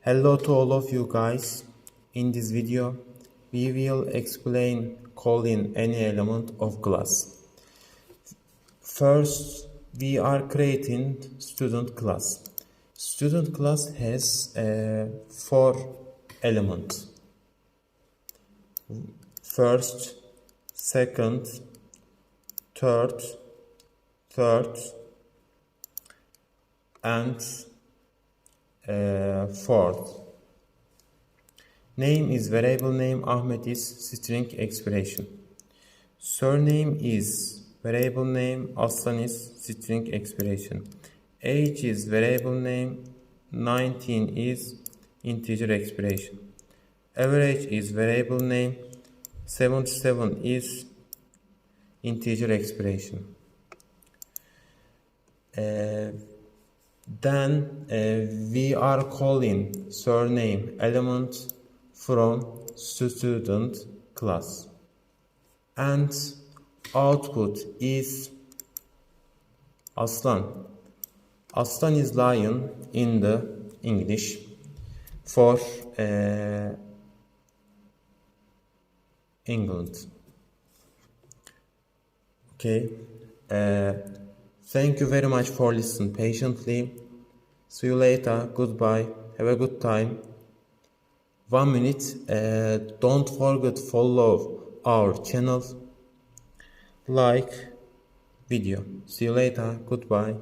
Hello to all of you guys. In this video, we will explain calling any element of class. First, we are creating student class. Student class has 4 elements. First, second, third, and fourth. Name is variable name. Ahmet is string expression. Surname is variable name. Aslan is string expression. Age is variable name. 19 is integer expression. Average is variable name. 77 is integer expression. Then we are calling surname element from student class, and output is Aslan. Aslan is lion in the English for England. Okay. Thank you very much for listening patiently. See you later. Goodbye. Have a good time. 1 minute. Don't forget follow our channel. Like video. See you later. Goodbye.